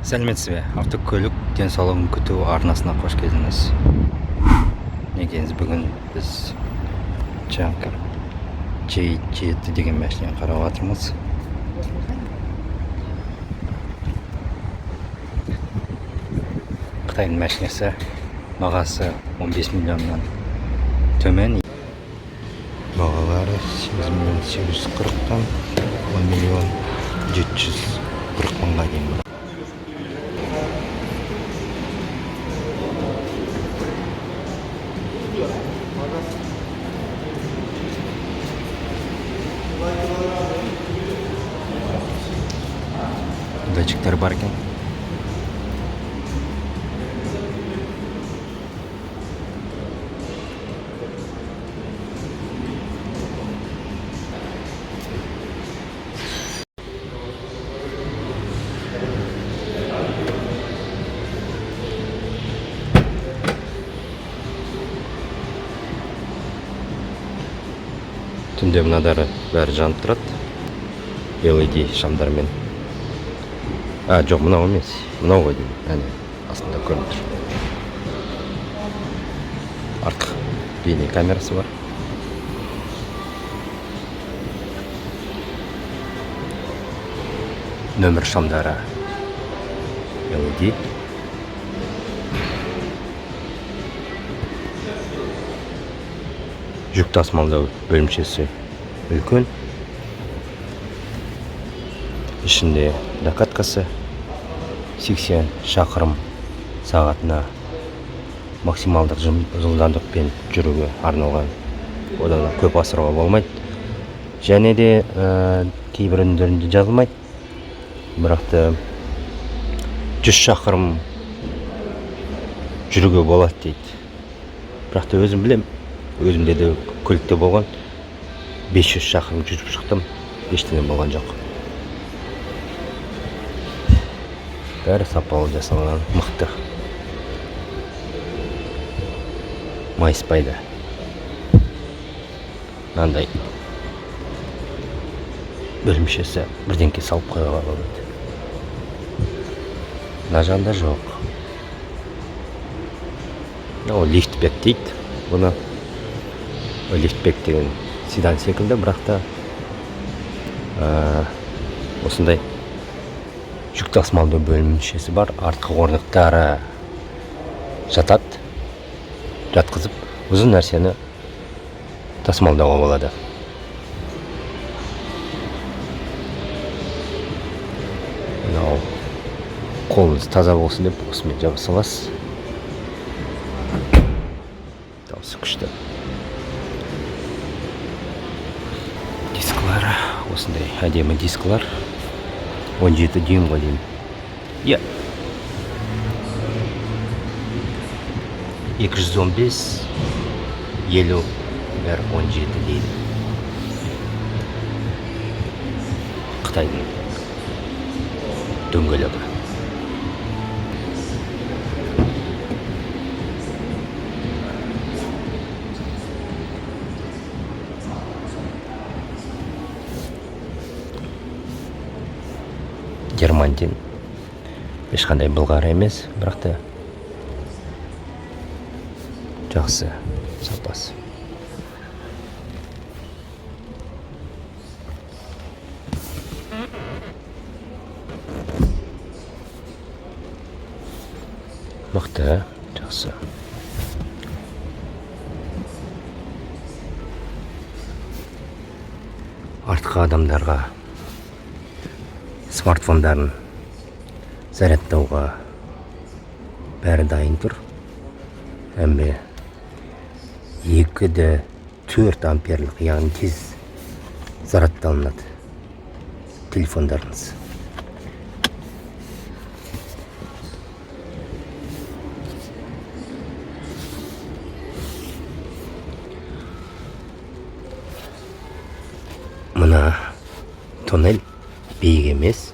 Сәлеметсіз бе? Автокөлік денсаулығын күту арнасына қош келдіңіз. Негеніз бүгін біз Джанкар J7 деген машинаны қарап жатырмыз. Қытайдың машинасы, бағасы 15 миллионнан төмен. Бағалары 8.840-тан 10.740 мыңға дейін бар. Датчиктер бар екен. Түнде мынадары бәрі жанып тұрады. LED шамдармен. Жоқ, мынау емес. Мынау ғой деймін. Әне, астында көрініп тұр. Артқы бейне камерасы бар. Нөмір шамдары LED. Жүк тасымалдау бөлімшесі үлкен. Ішінде докаткасы 80 шақырым сағатына максималдық жылдамдықпен жүруге арналған. Одан көп асыруға болмайды. Және де кейбір үндерінде жазылмайды. Бірақ 100 шақырым жүруге болады дейді. Бірақ өзім білем. Өзімде де көлікте болған. 500 шақырым жүріп шықтым. Ештеңе болған жоқ. Бәрі сапалы жасалған, мықты. Майыспайды. Мынандай бөлімшесі бірдеңке салып қоюға болады. Мына жағында жоқ. Лифтбек дейді. Бұны лифтбек деген седан секілді, бірақ та осындай жүк тасымалдау бөлімшесі бар. Артқы орындықтары жатады. Жатқызып, ұзын нәрсені тасымалдауға болады. Мынау қолыңыз таза болсын деп осымен жаба саласыз. Дауысы күшті. Дисклары осындай әдемі дисклар. 17 дюймға дейін. 215 50 17 дейді. Қытайдың дөңгелегі. Германдин. Ешқандай былғары емес, бірақ та жақсы сапасы. Мықты, жақсы. Артқы адамдарға смартфондарын зарядтауға бәрі дайын тұр. Әмбе 2-4 амперлік, яғни тез зарядталынады телефондарыңыз. Мына тоннель биік емес,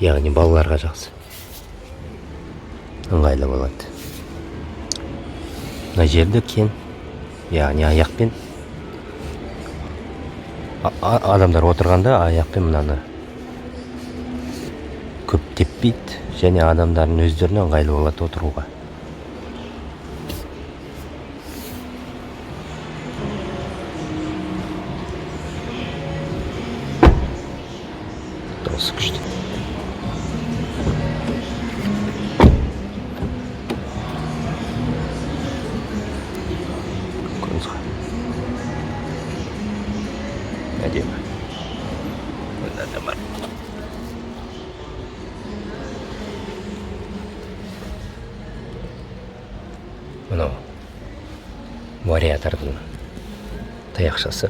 яғни балаларға жақсы. Ыңғайлы болады. Мына жерді кен, яғни аяқпен адамдар отырғанда аяқпен мынаны көптеп кетпейді және адамдардың өздеріне ыңғайлы болады отыруға. Дауысы күшті. Әдемі. Мында да бар. Мынау вариатордың таяқшасы.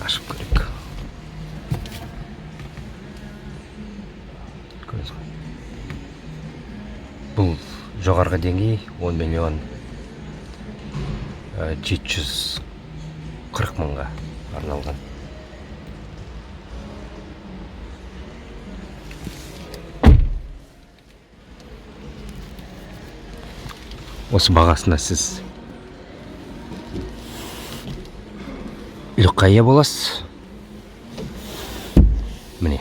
Ашып көрейік. Бұл жоғарғы деңгей 10 миллион 740 мыңға арналған. Осы бағасына сіз люкқа ие боласыз. Міне,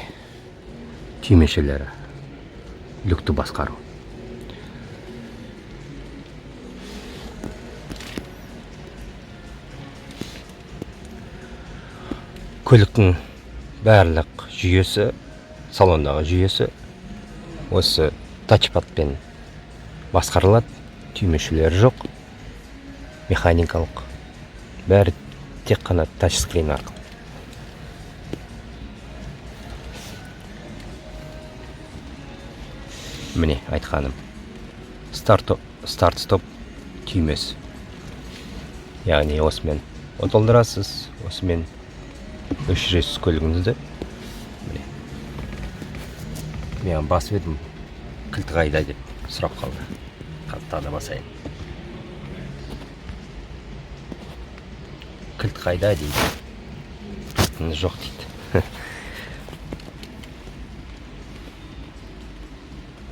түймешелері, люкті басқару. Көліктің барлық жүйесі, салондағы жүйесі осы тачпадпен басқарылады. Түймешелері жоқ, механикалық. Бәрі тек қана тачскрин арқылы. Міне айтқаным. Старт-стоп түймесі. Яғни осымен оталдырасыз, осымен өшіресіз көлігіңізді. Міне. Мен басып едім, кілт қайда деп сұрап қалды. Тағы басайын. Кілт қайда дейді. Кілтіңіз жоқ дейді.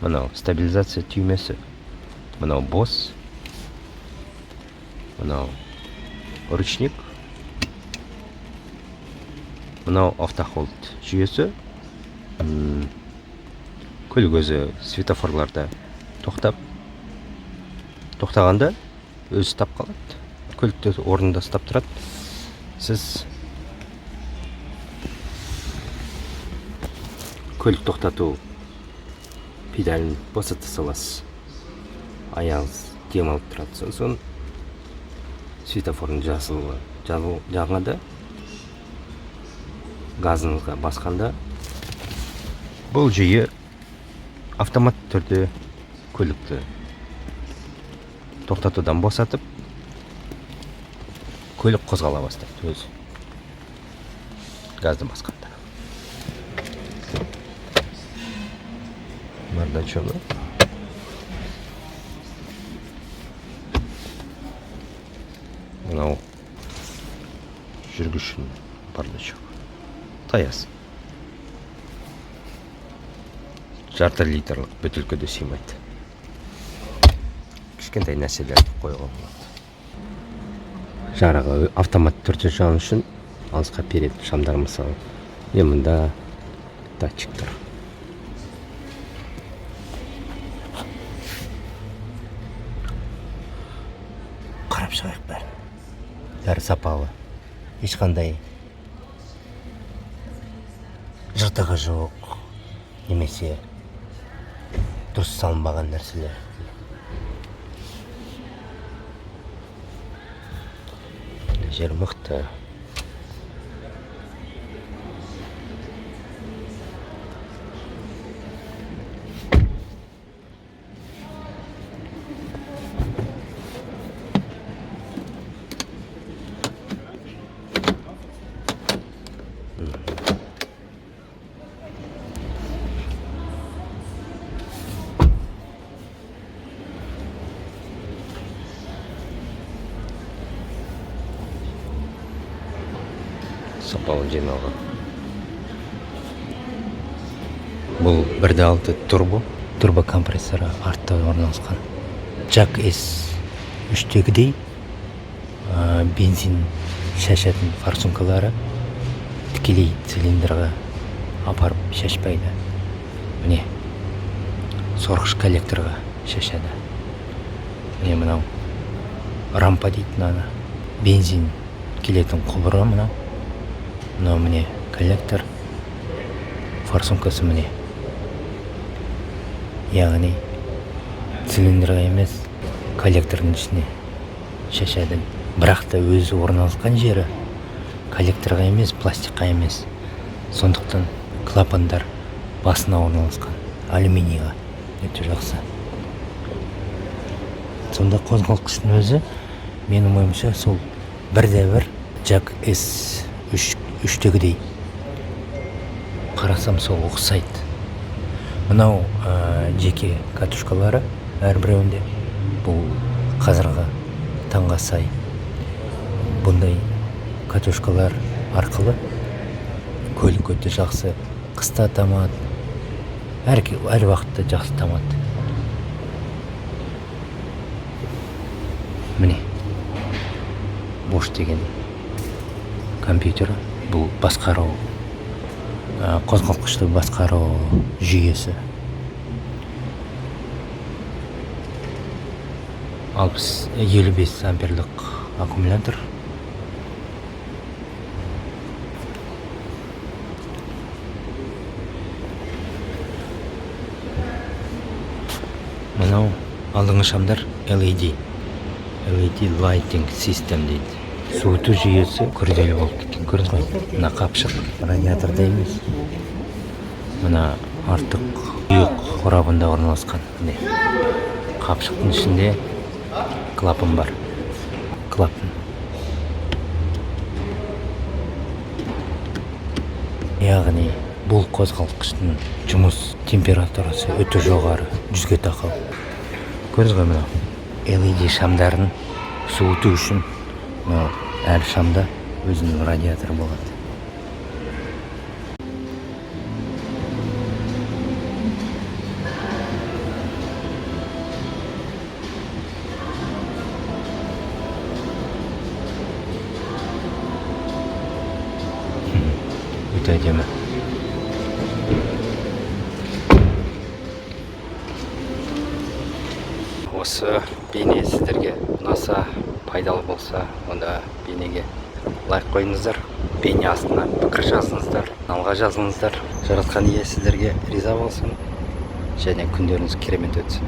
Мынау стабилизация түймесі. Мынау бос. Мынау ручник. Мынау автохолд жүйесі. Көлік өзі светофорларда тоқтағанда өзі ұстап қалады. Көлікті орнында ұстап тұрады. Сіз көлік тоқтату педалін босата саласыз. Аяғыңыз демалып тұрады. Сосын светофордың жасылы жағында газыңызға басқанда бұл жүйе автомат түрде көлікті тоқтатудан босатып көлік қозғала бастайды өзі. Газды басқанда. Бардачоны. Мынау жүргішінің бардачок. Таяз. Жарты литрлік бөтелкеде сыймайды. Кішкентай нәрселерді қоюға болады. Жарығы автомат түрде жану үшін алысқа перед шамдар мысалы. Мында датчик тұр. Қарап шығайық бәрін. Бәрі сапалы. Ешқандай жыртығы жоқ. Немесе дұрыс салынбаған нәрселер. Жер мықты. Сапалы жиналған. Бұл 1.6 турбо компрессоры артта орналасқан. Jack S3-тегідей бензин шашатын форсункалары тікелей цилиндрға апарып шашпайды. Міне сорғыш коллекторға шашады. Міне мынау рампа дейтін ана бензин келетін құбыры мынау. Мынау міне коллектор, форсункасы міне. Яғни цилиндрға емес коллектордың ішіне шашады. Бірақ та өзі орналасқан жері коллекторға емес, пластикқа емес. Сондықтан клапандар басына орналасқан алюминийға. Өте жақсы. Сонда қозғалтқыштың өзі менің ойымша сол 1.1 Jack S3-тегідей. Қарасам сол ұқсайды. Мынау жеке катушкалары әрбіреуінде. Бұл қазіргі таңға сай. Бұндай катушкалар арқылы көлік өте жақсы қыста тамады. Әр уақытта жақсы тамады. Міне Bosch деген компьютер. Бұл басқару, қозғалтқышты басқару жүйесі. 55 амперлік аккумулятор. Мынау алдыңғы шамдар LED lighting system дейді. Суыту жүйесі күрделі болып кеткен. Көрдіңіз ғой? Мына қапшық радиаторда емес. Мына артық үйік қорабында орналасқан. Міне қапшықтың ішінде клапан бар. Клапан. Яғни бұл қозғалтқыштың жұмыс температурасы өте жоғары, 100-ге тақау. Көрдіңіз ғой мынау? LED шамдарын суыту үшін әр шамда өзінің радиаторы болады. Өте әдемі. Осы бейне сіздерге ұнаса, пайдалы болса, онда бейнеге лайк қойыңыздар. Бейне астына пікір жазыңыздар, каналға жазыңыздар. Жаратқан ие сіздерге риза болсын және күндеріңіз керемет өтсін.